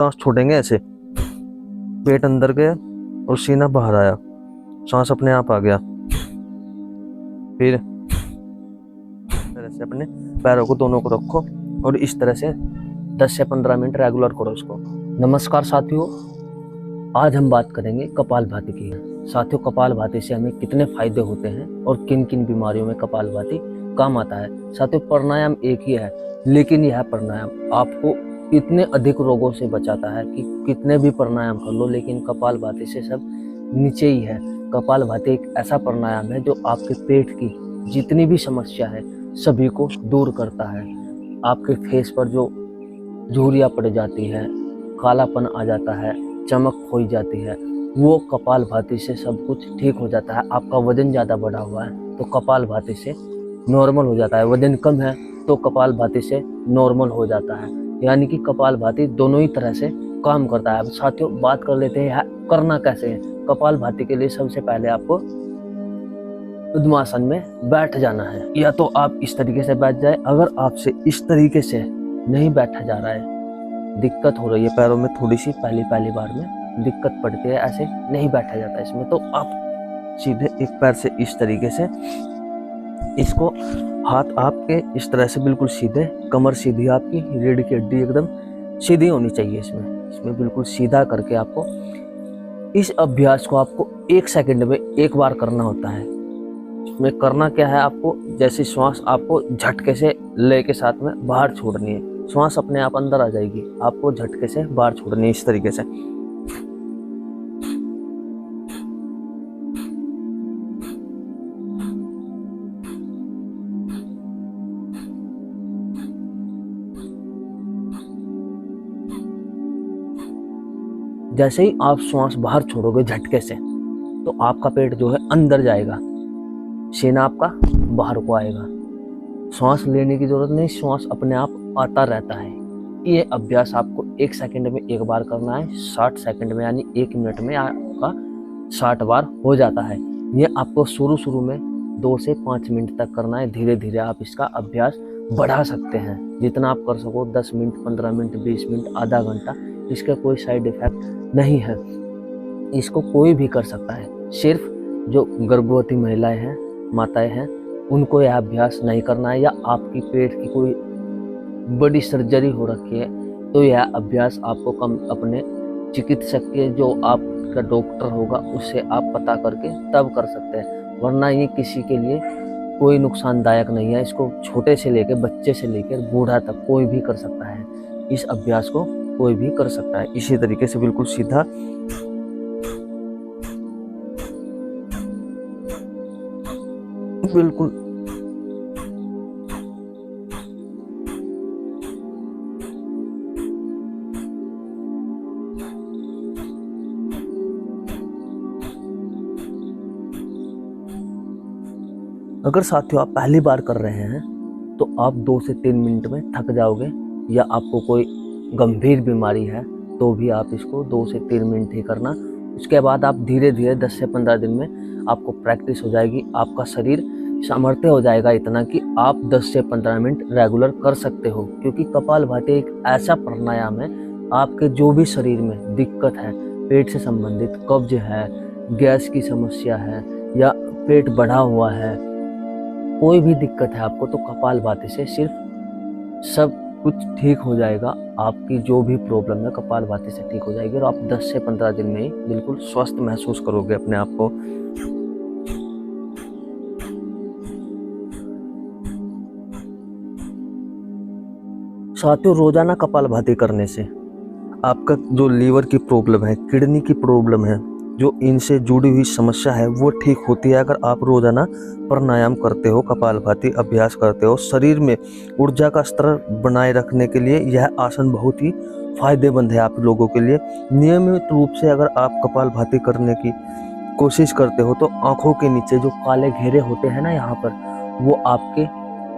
सांस छोड़ेंगे ऐसे, पेट अंदर गया और सीना बाहर आया, सांस अपने आप आ गया। फिर तरह से अपने पैरों को दोनों को रखो और इस तरह से 10 से 15 मिनट रेगुलर करो इसको। नमस्कार साथियों, आज हम बात करेंगे कपालभाति की। साथियों, कपालभाति से हमें कितने फायदे होते हैं और किन किन बीमारियों में कपालभाति काम आता है। साथियों, प्राणायाम एक ही है, लेकिन यह प्राणायाम आपको इतने अधिक रोगों से बचाता है कि कितने भी प्राणायाम कर लो, लेकिन कपालभाति से सब नीचे ही है। कपालभाति एक ऐसा प्राणायाम है जो आपके पेट की जितनी भी समस्या है सभी को दूर करता है। आपके फेस पर जो झुर्रियाँ पड़ जाती है, कालापन आ जाता है, चमक खोई जाती है, वो कपालभाति से सब कुछ ठीक हो जाता है। आपका वजन ज़्यादा बढ़ा हुआ है तो कपालभाति से नॉर्मल हो जाता है, वजन कम है तो कपालभाति से नॉर्मल हो जाता है। यानी कि कपालभाति दोनों ही तरह से काम करता है। अब साथियों, बात कर लेते हैं करना कैसे है। कपालभाति के लिए सबसे पहले आपको पद्मासन में बैठ जाना है, या तो आप इस तरीके से बैठ जाए। अगर आपसे इस तरीके से नहीं बैठा जा रहा है, दिक्कत हो रही है पैरों में थोड़ी सी, पहली बार में दिक्कत पड़ती है, ऐसे नहीं बैठा जाता इसमें, तो आप सीधे एक पैर से इस तरीके से इसको, हाथ आपके इस तरह से बिल्कुल सीधे, कमर सीधी, आपकी रीढ़ की हड्डी एकदम सीधी होनी चाहिए। इसमें बिल्कुल सीधा करके आपको इस अभ्यास को आपको 1 सेकंड में एक बार करना होता है। इसमें करना क्या है, आपको जैसे श्वास आपको झटके से लेके साथ में बाहर छोड़नी है, श्वास अपने आप अंदर आ जाएगी, आपको झटके से बाहर छोड़नी है इस तरीके से। जैसे ही आप श्वास बाहर छोड़ोगे झटके से, तो आपका पेट जो है अंदर जाएगा, सीना आपका बाहर को आएगा। श्वास लेने की जरूरत नहीं, श्वास अपने आप आता रहता है। ये अभ्यास आपको 1 सेकंड में एक बार करना है, 60 सेकंड में यानी 1 मिनट में आपका 60 बार हो जाता है। ये आपको शुरू में 2 से 5 मिनट तक करना है। धीरे धीरे आप इसका अभ्यास बढ़ा सकते हैं, जितना आप कर सको, 10 मिनट, 15 मिनट, 20 मिनट, आधा घंटा। इसका कोई साइड इफेक्ट नहीं है, इसको कोई भी कर सकता है। सिर्फ जो गर्भवती महिलाएं हैं, माताएं हैं, उनको यह अभ्यास नहीं करना है, या आपकी पेट की कोई बड़ी सर्जरी हो रखी है तो यह अभ्यास आपको कम अपने चिकित्सक के, जो आपका डॉक्टर होगा, उससे आप पता करके तब कर सकते हैं, वरना ये किसी के लिए कोई नुकसानदायक नहीं है। इसको छोटे से लेकर, बच्चे से लेकर बूढ़ा तक कोई भी कर सकता है। इस अभ्यास को कोई भी कर सकता है। इसी तरीके से बिल्कुल सीधा, बिल्कुल अगर साथियों आप पहली बार कर रहे हैं तो आप 2 से 3 मिनट में थक जाओगे, या आपको कोई गंभीर बीमारी है तो भी आप इसको 2 से 3 मिनट ही करना। उसके बाद आप धीरे धीरे 10 से 15 दिन में आपको प्रैक्टिस हो जाएगी, आपका शरीर सामर्थ्य हो जाएगा इतना कि आप 10 से 15 मिनट रेगुलर कर सकते हो। क्योंकि कपालभाति एक ऐसा प्राणायाम है, आपके जो भी शरीर में दिक्कत है, पेट से संबंधित कब्ज है, गैस की समस्या है, या पेट बढ़ा हुआ है, कोई भी दिक्कत है आपको, तो कपालभाति से सिर्फ सब कुछ ठीक हो जाएगा। आपकी जो भी प्रॉब्लम है कपालभाति से ठीक हो जाएगी, और आप 10 से 15 दिन में ही बिल्कुल स्वस्थ महसूस करोगे अपने आप को। साथियों, रोजाना कपालभाति करने से आपका जो लीवर की प्रॉब्लम है, किडनी की प्रॉब्लम है, जो इनसे जुड़ी हुई समस्या है, वो ठीक होती है अगर आप रोजाना प्राणायाम करते हो, कपालभाति अभ्यास करते हो। शरीर में ऊर्जा का स्तर बनाए रखने के लिए यह आसन बहुत ही फायदेमंद है आप लोगों के लिए। नियमित रूप से अगर आप कपालभाति करने की कोशिश करते हो तो आंखों के नीचे जो काले घेरे होते हैं ना यहाँ पर, वो आपके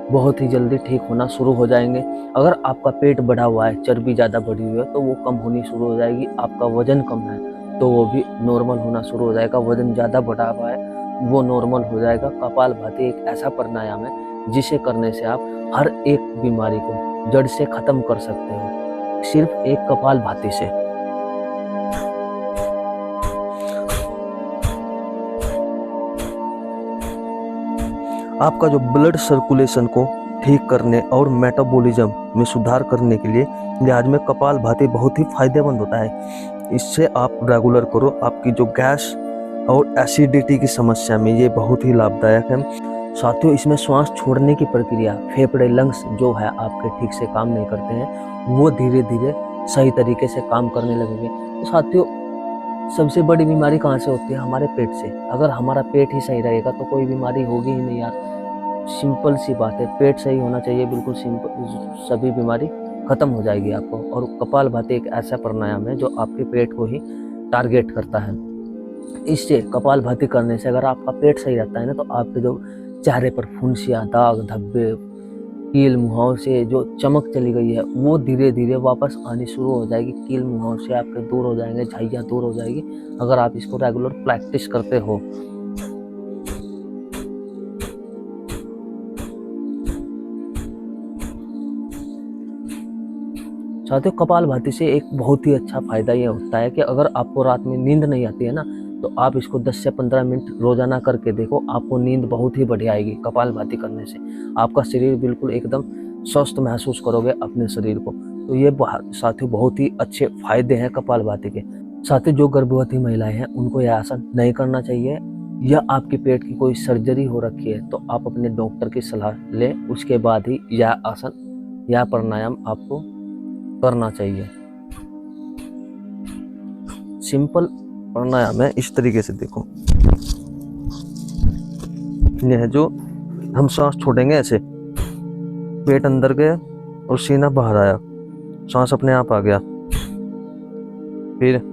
बहुत ही जल्दी ठीक होना शुरू हो जाएंगे। अगर आपका पेट बढ़ा हुआ है, चर्बी ज़्यादा बढ़ी हुई है, तो वो कम होनी शुरू हो जाएगी। आपका वजन कम है तो वो भी नॉर्मल होना शुरू हो जाएगा। वजन ज़्यादा बढ़ा हुआ है वो नॉर्मल हो जाएगा। कपालभाति एक ऐसा प्राणायाम है जिसे करने से आप हर एक बीमारी को जड़ से ख़त्म कर सकते हो। सिर्फ एक कपालभाति से। आपका जो ब्लड सर्कुलेशन को ठीक करने और मेटाबॉलिज्म में सुधार करने के लिए लिहाज में कपालभाति बहुत ही फायदेमंद होता है। इससे आप रेगुलर करो, आपकी जो गैस और एसिडिटी की समस्या में ये बहुत ही लाभदायक है। साथियों, इसमें श्वास छोड़ने की प्रक्रिया, फेफड़े, लंग्स जो है आपके ठीक से काम नहीं करते हैं, वो धीरे धीरे सही तरीके से काम करने लगेंगे। तो साथियों, सबसे बड़ी बीमारी कहाँ से होती है? हमारे पेट से। अगर हमारा पेट ही सही रहेगा तो कोई बीमारी होगी ही नहीं यार। सिंपल सी बात है, पेट सही होना चाहिए, बिल्कुल सिंपल, सभी बीमारी खत्म हो जाएगी आपको। और कपालभाति एक ऐसा प्राणायाम है जो आपके पेट को ही टारगेट करता है। इससे कपालभाति करने से अगर आपका पेट सही रहता है ना, तो आपके जो चेहरे पर फुंसियाँ, दाग, धब्बे, कील मुहांव से जो चमक चली गई है वो धीरे धीरे वापस आनी शुरू हो जाएगी। कील मुहांव से आपके दूर हो जाएंगे, झाइयाँ दूर हो जाएगी अगर आप इसको रेगुलर प्रैक्टिस करते हो। साथियों, कपालभाति से एक बहुत ही अच्छा फायदा ये होता है कि अगर आपको रात में नींद नहीं आती है ना, तो आप इसको 10 से 15 मिनट रोजाना करके देखो, आपको नींद बहुत ही बढ़िया आएगी। कपालभाति करने से आपका शरीर बिल्कुल एकदम स्वस्थ महसूस करोगे अपने शरीर को। तो ये साथियों बहुत ही अच्छे फायदे हैं कपालभाति के। साथियों, जो गर्भवती महिलाएं हैं उनको यह आसन नहीं करना चाहिए, या आपके पेट की कोई सर्जरी हो रखी है तो आप अपने डॉक्टर की सलाह लें, उसके बाद ही यह आसन या प्राणायाम आपको करना चाहिए। सिंपल प्राणायाम है, इस तरीके से देखो, यह जो हम सांस छोड़ेंगे ऐसे, पेट अंदर गया और सीना बाहर आया, सांस अपने आप आ गया। फिर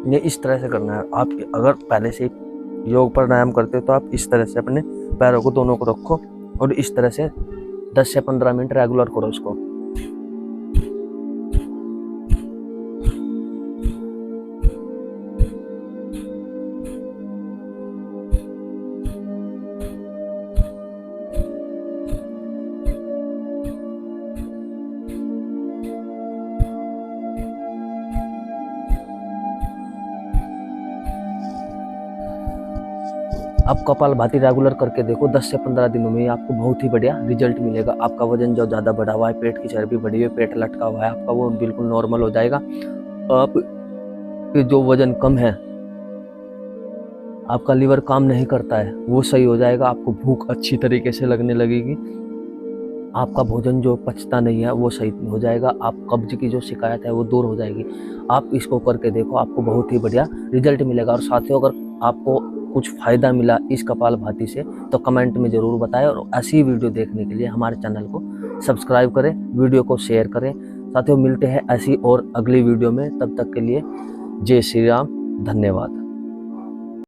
ये इस तरह से करना है। आप अगर पहले से योग प्राणायाम करते हो तो आप इस तरह से अपने पैरों को दोनों को रखो और इस तरह से 10 से 15 मिनट रेगुलर करो इसको। आप कपालभाति रेगुलर करके देखो, 10 से 15 दिनों में आपको बहुत ही बढ़िया रिजल्ट मिलेगा। आपका वजन जो ज़्यादा बढ़ा हुआ है, पेट की चर्बी बढ़ी हुई है, पेट लटका हुआ है आपका, वो बिल्कुल नॉर्मल हो जाएगा। आप जो वजन कम है, आपका लीवर काम नहीं करता है, वो सही हो जाएगा। आपको भूख अच्छी तरीके से लगने लगेगी, आपका भोजन जो पचता नहीं है वो सही हो जाएगा, आप कब्ज की जो शिकायत है वो दूर हो जाएगी। आप इसको करके देखो, आपको बहुत ही बढ़िया रिजल्ट मिलेगा। और साथियों, अगर आपको कुछ फ़ायदा मिला इस कपालभाति से तो कमेंट में ज़रूर बताएं, और ऐसी वीडियो देखने के लिए हमारे चैनल को सब्सक्राइब करें, वीडियो को शेयर करें। साथियों, मिलते हैं ऐसी और अगली वीडियो में, तब तक के लिए जय श्री राम, धन्यवाद।